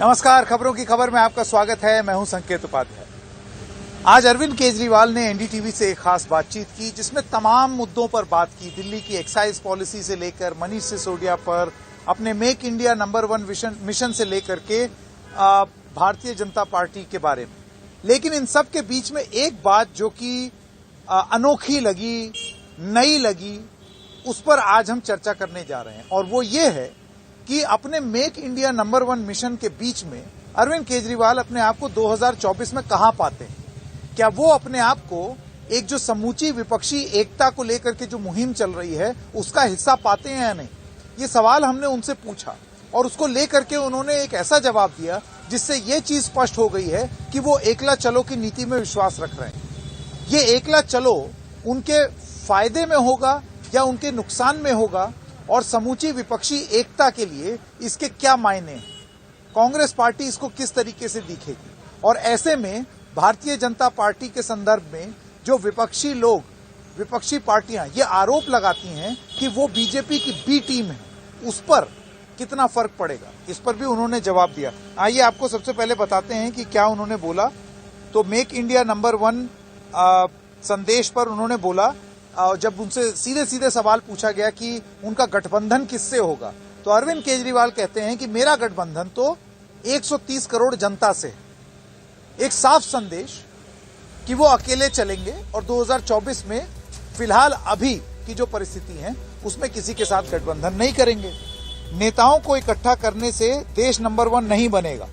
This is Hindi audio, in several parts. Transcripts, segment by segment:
नमस्कार, खबरों की खबर में आपका स्वागत है। मैं हूं संकेत उपाध्याय। आज अरविंद केजरीवाल ने एनडीटीवी से एक खास बातचीत की जिसमें तमाम मुद्दों पर बात की। दिल्ली की एक्साइज पॉलिसी से लेकर मनीष सिसोदिया पर, अपने मेक इंडिया नंबर 1 मिशन से लेकर के भारतीय जनता पार्टी के बारे में। लेकिन इन सब के बीच में एक बात जो कि अनोखी लगी, नई लगी, उस पर आज हम चर्चा करने जा रहे हैं और वो ये है कि अपने मेक इंडिया नंबर 1 मिशन के बीच में अरविंद केजरीवाल अपने आप को 2024 में कहां पाते हैं। क्या वो अपने आप को एक जो समूची विपक्षी एकता को लेकर के जो मुहिम चल रही है उसका हिस्सा पाते हैं या नहीं, ये सवाल हमने उनसे पूछा और उसको लेकर के उन्होंने एक ऐसा जवाब दिया जिससे ये चीज स्पष्ट हो गई है कि वो एकला चलो की नीति में विश्वास रख रहे हैं। ये एकला चलो उनके फायदे में होगा या उनके नुकसान में होगा और समूची विपक्षी एकता के लिए इसके क्या मायने हैं, कांग्रेस पार्टी इसको किस तरीके से दिखेगी। और ऐसे में भारतीय जनता पार्टी के संदर्भ में जो विपक्षी लोग, विपक्षी पार्टियां ये आरोप लगाती हैं कि वो बीजेपी की बी टीम है, उस पर कितना फर्क पड़ेगा, इस पर भी उन्होंने जवाब दिया। आइए आपको सबसे पहले बताते हैं कि क्या उन्होंने बोला। तो मेक इंडिया नंबर 1 संदेश पर उन्होंने बोला, जब उनसे सीधे सीधे सवाल पूछा गया कि उनका गठबंधन किससे होगा, तो अरविंद केजरीवाल कहते हैं कि मेरा गठबंधन तो 130 करोड़ जनता से है। एक साफ संदेश कि वो अकेले चलेंगे और 2024 में फिलहाल अभी की जो परिस्थिति है उसमें किसी के साथ गठबंधन नहीं करेंगे। नेताओं को इकट्ठा करने से देश नंबर 1 नहीं बनेगा।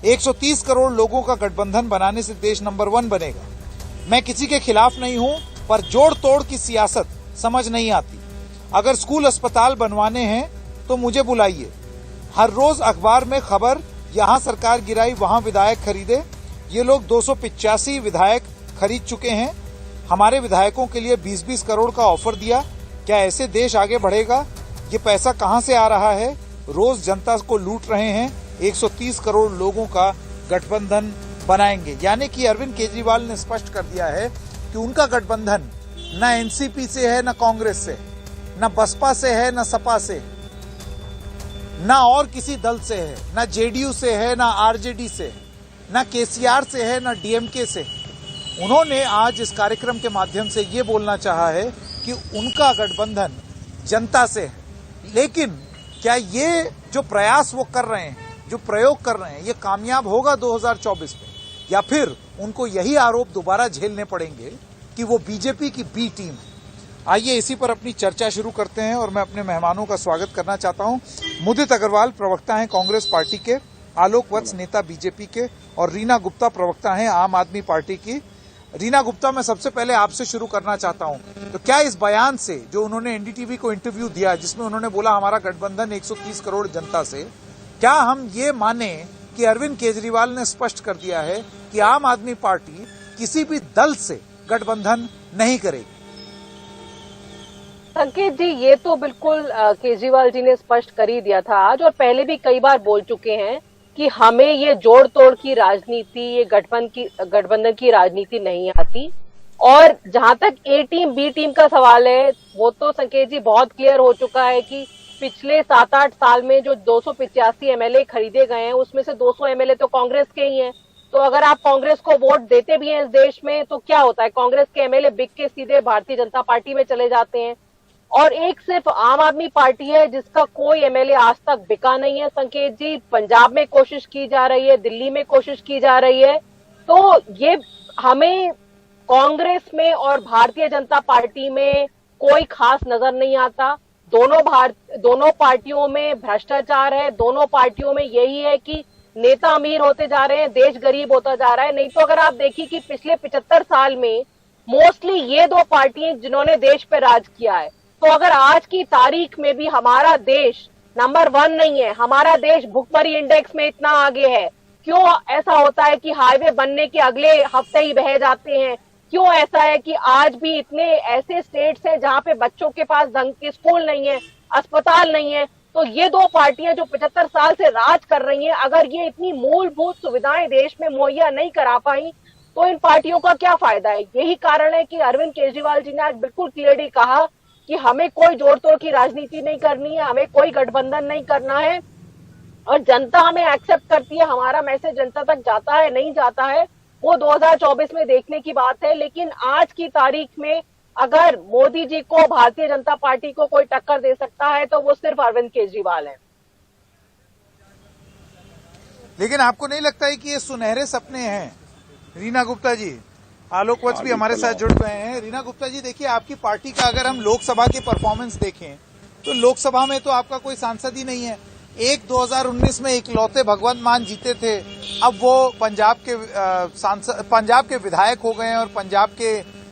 130 करोड़ लोगों का गठबंधन बनाने से देश नंबर 1 बनेगा। मैं किसी के खिलाफ नहीं हूं, पर जोड़ तोड़ की सियासत समझ नहीं आती। अगर स्कूल अस्पताल बनवाने हैं तो मुझे बुलाइए। हर रोज अखबार में खबर, यहां सरकार गिराई वहां विधायक खरीदे। ये लोग 285 विधायक खरीद चुके हैं। हमारे विधायकों के लिए 20-20 करोड़ का ऑफर दिया। क्या ऐसे देश आगे बढ़ेगा? ये पैसा कहां से आ रहा है? रोज जनता को लूट रहे हैं। 130 करोड़ लोगों का गठबंधन बनाएंगे। यानी कि अरविंद केजरीवाल ने स्पष्ट कर दिया है कि उनका गठबंधन न एनसीपी से है, न कांग्रेस से, न बसपा से है, न सपा से, न और किसी दल से है, न जेडीयू से है, न आरजेडी से, न केसीआर से है, न डीएमके से। उन्होंने आज इस कार्यक्रम के माध्यम से ये बोलना चाहा है कि उनका गठबंधन जनता से है। लेकिन क्या ये जो प्रयास वो कर रहे हैं, जो प्रयोग कर रहे हैं, ये कामयाब होगा 2024 में, या फिर उनको यही आरोप दोबारा झेलने पड़ेंगे कि वो बीजेपी की बी टीम है? आइए इसी पर अपनी चर्चा शुरू करते हैं और मैं अपने मेहमानों का स्वागत करना चाहता हूं। मुदित अग्रवाल प्रवक्ता हैं कांग्रेस पार्टी के, आलोक वत्स नेता बीजेपी के और रीना गुप्ता प्रवक्ता हैं आम आदमी पार्टी की। रीना गुप्ता, मैं सबसे पहले आपसे शुरू करना चाहता हूं। तो क्या इस बयान से, जो उन्होंने एनडीटीवी को इंटरव्यू दिया जिसमें उन्होंने बोला हमारा गठबंधन 130 करोड़ जनता से, क्या हम ये माने कि अरविंद केजरीवाल ने स्पष्ट कर दिया है कि आम आदमी पार्टी किसी भी दल से गठबंधन नहीं करेगी? संकेत जी, ये तो बिल्कुल केजरीवाल जी ने स्पष्ट कर ही दिया था आज, और पहले भी कई बार बोल चुके हैं कि हमें ये जोड़ तोड़ की राजनीति, ये गठबंधन की राजनीति नहीं आती। और जहां तक ए टीम बी टीम का सवाल है, वो तो संकेत जी बहुत क्लियर हो चुका है कि पिछले 7-8 साल में जो 285 एमएलए खरीदे गए हैं उसमें से 200 एमएलए तो कांग्रेस के ही हैं। तो अगर आप कांग्रेस को वोट देते भी हैं इस देश में तो क्या होता है, कांग्रेस के एमएलए बिक के सीधे भारतीय जनता पार्टी में चले जाते हैं। और एक सिर्फ आम आदमी पार्टी है जिसका कोई एमएलए आज तक बिका नहीं है। संकेत जी, पंजाब में कोशिश की जा रही है, दिल्ली में कोशिश की जा रही है। तो ये हमें कांग्रेस में और भारतीय जनता पार्टी में कोई खास नजर नहीं आता। दोनों पार्टियों में भ्रष्टाचार है। दोनों पार्टियों में यही है कि नेता अमीर होते जा रहे हैं, देश गरीब होता जा रहा है। नहीं तो अगर आप देखिए कि पिछले 75 साल में मोस्टली ये दो पार्टियां जिन्होंने देश पे राज किया है। तो अगर आज की तारीख में भी हमारा देश नंबर 1 नहीं है, हमारा देश भुखमरी इंडेक्स में इतना आगे है, क्यों ऐसा होता है कि हाईवे बनने के अगले हफ्ते ही बह जाते हैं? क्यों ऐसा है कि आज भी इतने ऐसे स्टेट्स हैं जहां पे बच्चों के पास ढंग के स्कूल नहीं है, अस्पताल नहीं है? तो ये दो पार्टियां जो 75 साल से राज कर रही हैं, अगर ये इतनी मूलभूत सुविधाएं देश में मुहैया नहीं करा पाई तो इन पार्टियों का क्या फायदा है? यही कारण है कि अरविंद केजरीवाल जी ने आज बिल्कुल क्लियरली कहा कि हमें कोई जोड़ तोड़ की राजनीति नहीं करनी है, हमें कोई गठबंधन नहीं करना है। और जनता हमें एक्सेप्ट करती है, हमारा मैसेज जनता तक जाता है नहीं जाता है वो 2024 में देखने की बात है। लेकिन आज की तारीख में अगर मोदी जी को, भारतीय जनता पार्टी को कोई टक्कर दे सकता है तो वो सिर्फ अरविंद केजरीवाल है। लेकिन आपको नहीं लगता है कि ये सुनहरे सपने हैं? रीना गुप्ता जी, आलोक वत्स भी हमारे साथ जुड़ गए हैं। रीना गुप्ता जी, देखिए, आपकी पार्टी का अगर हम लोकसभा की परफॉर्मेंस देखें तो लोकसभा में तो आपका कोई सांसद ही नहीं है। 2019 में इकलौते भगवंत मान जीते थे, अब वो पंजाब के विधायक हो गए हैं और पंजाब के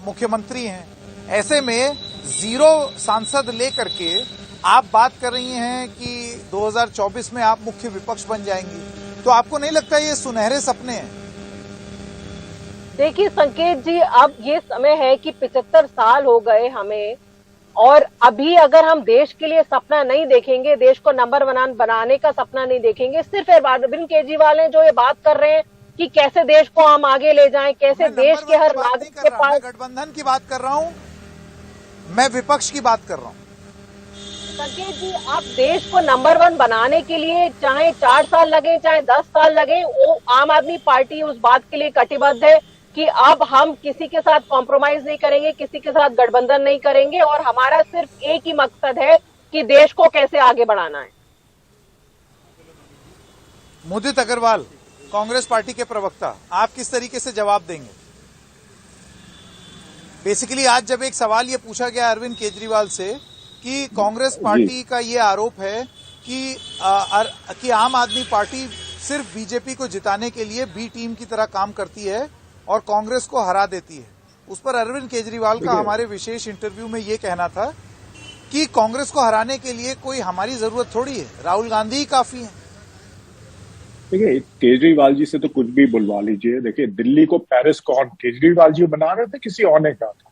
मुख्यमंत्री हैं। ऐसे में 0 सांसद लेकर के आप बात कर रही हैं कि 2024 में आप मुख्य विपक्ष बन जाएंगी, तो आपको नहीं लगता ये सुनहरे सपने हैं? देखिए संकेत जी, अब ये समय है कि 75 साल हो गए हमें, और अभी अगर हम देश के लिए सपना नहीं देखेंगे, देश को नंबर 1 बनाने का सपना नहीं देखेंगे, सिर्फ अरविंद केजरीवाल हैं जो ये बात कर रहे हैं कि कैसे देश को हम आगे ले जाएं, कैसे देश के हर नागरिक के पास। गठबंधन की बात कर रहा हूं, मैं विपक्ष की बात कर रहा हूं। संकेत जी, आप देश को नंबर 1 बनाने के लिए चाहे 4 साल लगे चाहे 10 साल लगे, वो आम आदमी पार्टी उस बात के लिए कटिबद्ध है कि अब हम किसी के साथ कॉम्प्रोमाइज नहीं करेंगे, किसी के साथ गठबंधन नहीं करेंगे, और हमारा सिर्फ एक ही मकसद है कि देश को कैसे आगे बढ़ाना है। मुदित अग्रवाल, कांग्रेस पार्टी के प्रवक्ता, आप किस तरीके से जवाब देंगे? बेसिकली आज जब एक सवाल ये पूछा गया अरविंद केजरीवाल से कि कांग्रेस पार्टी का ये आरोप है कि आम आदमी पार्टी सिर्फ बीजेपी को जिताने के लिए बी टीम की तरह काम करती है और कांग्रेस को हरा देती है, उस पर अरविंद केजरीवाल का हमारे विशेष इंटरव्यू में ये कहना था कि कांग्रेस को हराने के लिए कोई हमारी जरूरत थोड़ी है, राहुल गांधी ही काफी है। देखिए, केजरीवाल जी से तो कुछ भी बुलवा लीजिए। देखिए, दिल्ली को पेरिस कौन केजरीवाल जी बना रहे थे? किसी और ने कहा था।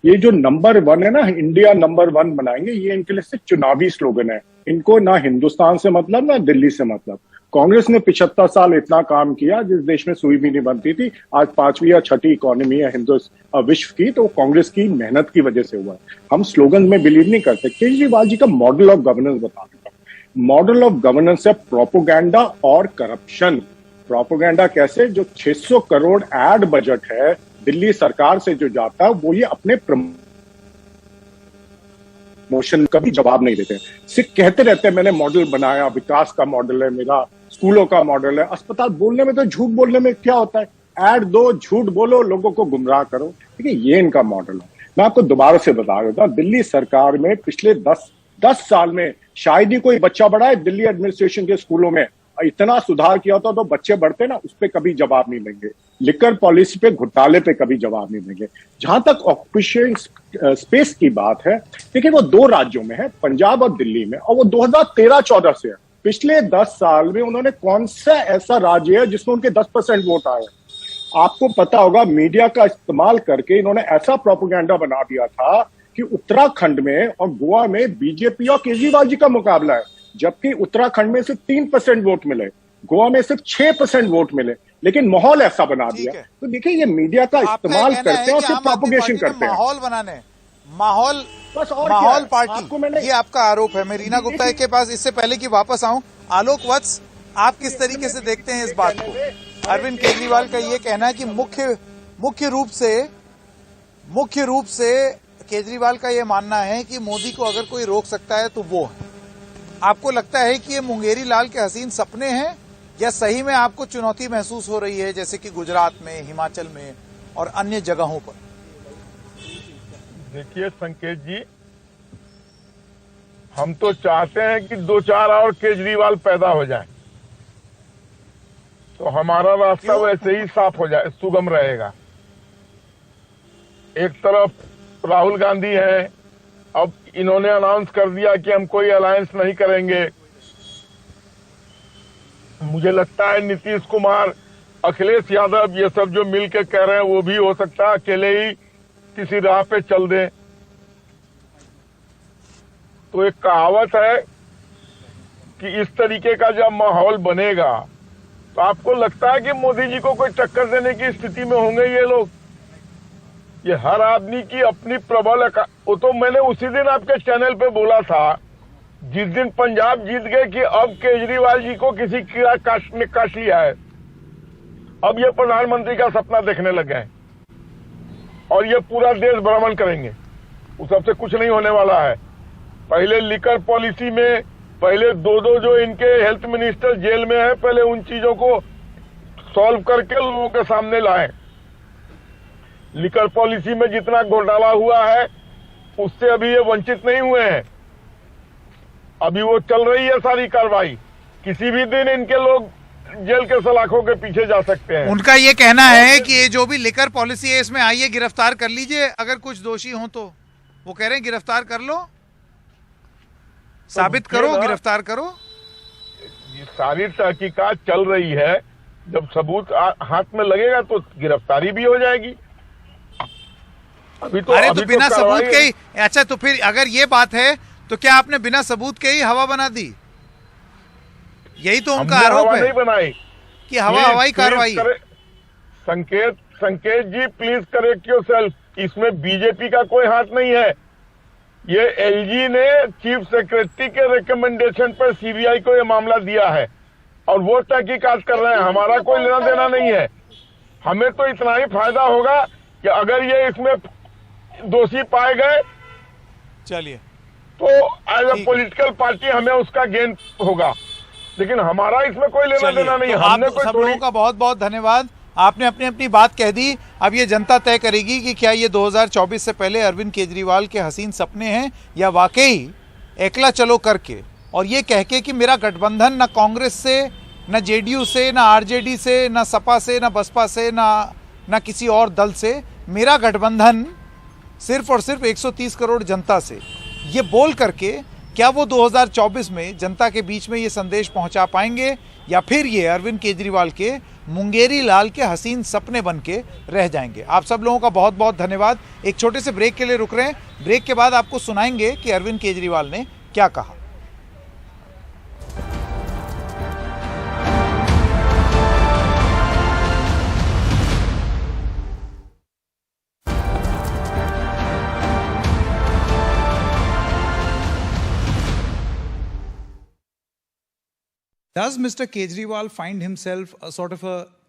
ये जो नंबर 1 है ना, इंडिया नंबर 1 बनाएंगे, ये इनके लिए सिर्फ चुनावी स्लोगन है। इनको ना हिंदुस्तान से मतलब ना दिल्ली से मतलब। कांग्रेस ने 75 साल इतना काम किया, जिस देश में सुई भी नहीं बनती थी, आज 5वीं या 6ठी इकोनॉमी है विश्व की, तो कांग्रेस की मेहनत की वजह से हुआ है। हम स्लोगन में बिलीव नहीं करते। केजरीवाल जी का मॉडल ऑफ गवर्नेंस बता देता हूं। मॉडल ऑफ गवर्नेंस है प्रोपोगेंडा और करप्शन। प्रोपोगेंडा कैसे? जो 600 करोड़ एड बजट है दिल्ली सरकार से जो जाता है, वो ये अपने प्रमोशन का भी जवाब नहीं देते। सिर्फ कहते रहते हैं मैंने मॉडल बनाया, विकास का मॉडल है मेरा, स्कूलों का मॉडल है, अस्पताल। बोलने में तो झूठ बोलने में क्या होता है? ऐड दो, झूठ बोलो, लोगों को गुमराह करो। ठीक है, ये इनका मॉडल है। मैं आपको दोबारा से बता देता हूं, दिल्ली सरकार में पिछले 10 साल में शायद ही कोई बच्चा बढ़ा है दिल्ली एडमिनिस्ट्रेशन के स्कूलों में। इतना सुधार किया होता तो बच्चे बढ़ते ना, उस पर कभी जवाब नहीं देंगे। लिकर पॉलिसी पे, घोटाले पे कभी जवाब नहीं देंगे। जहां तक ऑक्यूपेशन स्पेस की बात है, देखिए वो 2 राज्यों में है, पंजाब और दिल्ली में, और वो 2013-14 से है। पिछले 10 साल में उन्होंने कौन सा ऐसा राज्य है जिसमें उनके 10% वोट आए? आपको पता होगा, मीडिया का इस्तेमाल करके इन्होंने ऐसा प्रोपेगेंडा बना दिया था कि उत्तराखंड में और गोवा में बीजेपी और केजरीवाल जी का मुकाबला है, जबकि उत्तराखंड में सिर्फ 3% वोट मिले, गोवा में सिर्फ 6% वोट मिले, लेकिन माहौल ऐसा बना दिया। तो देखिए, ये मीडिया का इस्तेमाल करते हैं और सिर्फ प्रोपोगेशन करते हैं। माहौल बनाने, माहौल पार्टी, ये आपका आरोप है। मैं रीना गुप्ता के पास इससे पहले कि वापस आऊं, आलोक वत्स, आप किस तरीके से देखते हैं इस बात को? अरविंद केजरीवाल का ये कहना है कि मुख्य रूप से केजरीवाल का ये मानना है कि मोदी को अगर कोई रोक सकता है तो वो है। आपको लगता है कि ये मुंगेरी लाल के हसीन सपने हैं, या सही में आपको चुनौती महसूस हो रही है, जैसे कि गुजरात में, हिमाचल में और अन्य जगहों पर? देखिए संकेत जी, हम तो चाहते हैं कि 2-4 और केजरीवाल पैदा हो जाए, तो हमारा रास्ता वैसे ही साफ हो जाए, सुगम रहेगा। एक तरफ राहुल गांधी है, अब इन्होंने अनाउंस कर दिया कि हम कोई अलायंस नहीं करेंगे। मुझे लगता है नीतीश कुमार, अखिलेश यादव, ये सब जो मिलकर कह रहे हैं, वो भी हो सकता है अकेले ही किसी राह पे चल दे। तो एक कहावत है कि इस तरीके का जब माहौल बनेगा तो आपको लगता है कि मोदी जी को कोई टक्कर देने की स्थिति में होंगे ये लोग? ये हर आदमी की अपनी प्रबल, वो तो मैंने उसी दिन आपके चैनल पे बोला था जिस दिन पंजाब जीत गए कि अब केजरीवाल जी को किसी कीड़ा ने काट लिया है, अब ये प्रधानमंत्री का सपना देखने लग गए और ये पूरा देश भ्रमण करेंगे। उस सबसे कुछ नहीं होने वाला है। पहले लिकर पॉलिसी में पहले दो जो इनके हेल्थ मिनिस्टर जेल में है, पहले उन चीजों को सॉल्व करके लोगों के सामने लाएं। लिकर पॉलिसी में जितना घोटाला हुआ है उससे अभी ये वंचित नहीं हुए हैं। अभी वो चल रही है सारी कार्रवाई। किसी भी दिन इनके लोग जेल के सलाखों के पीछे जा सकते हैं। उनका ये कहना है कि ये जो भी लिकर पॉलिसी है इसमें आइए गिरफ्तार कर लीजिए, अगर कुछ दोषी हो तो। वो कह रहे हैं गिरफ्तार कर लो, साबित करो, गिरफ्तार करो। ये सारी तहकीकात चल रही है, जब सबूत हाथ में लगेगा तो गिरफ्तारी भी हो जाएगी। अभी तो अरे तो बिना सबूत के ही, अच्छा तो फिर अगर ये बात है तो क्या आपने बिना सबूत के ही हवा बना दी? यही तो उनका आरोप है, नहीं बनाई कि हवाई कार्रवाई। संकेत जी प्लीज करेक्ट योरसेल्फ। इसमें बीजेपी का कोई हाथ नहीं है। ये एलजी ने चीफ सेक्रेटरी के रिकमेंडेशन पर सीबीआई को ये मामला दिया है और वो तहकीकात कर रहे हैं। हमारा कोई लेना देना नहीं है। हमें तो इतना ही फायदा होगा कि अगर ये इसमें दोषी पाए गए चलिए तो एज अ पॉलिटिकल पार्टी हमें उसका गेन होगा, लेकिन हमारा इसमें कोई लेना देना नहीं है। तो हमने आप सब लोगों का बहुत बहुत धन्यवाद। आपने अपनी अपनी बात कह दी। अब ये जनता तय करेगी कि क्या ये 2024 से पहले अरविंद केजरीवाल के हसीन सपने हैं या वाकई एकला चलो करके और ये कह के कि मेरा गठबंधन न कांग्रेस से, न जेडीयू से, न आरजेडी से, न सपा से, न बसपा से, न किसी और दल से, मेरा गठबंधन सिर्फ और सिर्फ 130 करोड़ जनता से, ये बोल करके क्या वो 2024 में जनता के बीच में ये संदेश पहुंचा पाएंगे या फिर ये अरविंद केजरीवाल के मुंगेरी लाल के हसीन सपने बन के रह जाएंगे? आप सब लोगों का बहुत बहुत धन्यवाद। एक छोटे से ब्रेक के लिए रुक रहे हैं। ब्रेक के बाद आपको सुनाएंगे कि अरविंद केजरीवाल ने क्या कहा। Does Mr. Kejriwal find himself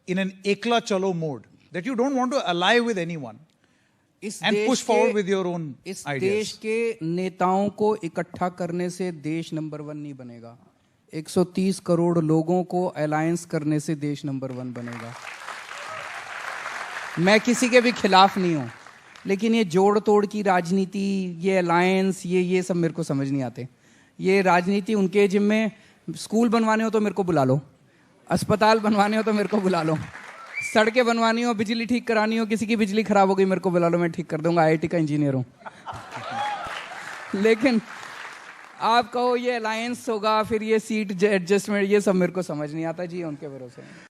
in an ekla chalo mode that you don't want to ally with anyone and push forward with your own इस ideas? देश के नेताओं को इकट्ठा करने से देश नंबर 1 नहीं बनेगा। 130 करोड़ लोगों को अलायंस करने से देश नंबर 1 बनेगा। मैं किसी के भी खिलाफ नहीं हूं, लेकिन ये जोड़ तोड़ की राजनीति, ये अलायंस, ये सब मेरे को समझ नहीं आते। ये राजनीति उनके जिम्मे। स्कूल बनवाने हो तो मेरे को बुला लो, अस्पताल बनवाने हो तो मेरे को बुला लो, सड़कें बनवानी हो, बिजली ठीक करानी हो, किसी की बिजली खराब हो गई मेरे को बुला लो, मैं ठीक कर दूंगा, आईआईटी का इंजीनियर हूं। लेकिन आप कहो ये अलायंस होगा, फिर ये सीट एडजस्टमेंट, ये सब मेरे को समझ नहीं आता जी, उनके भरोसे।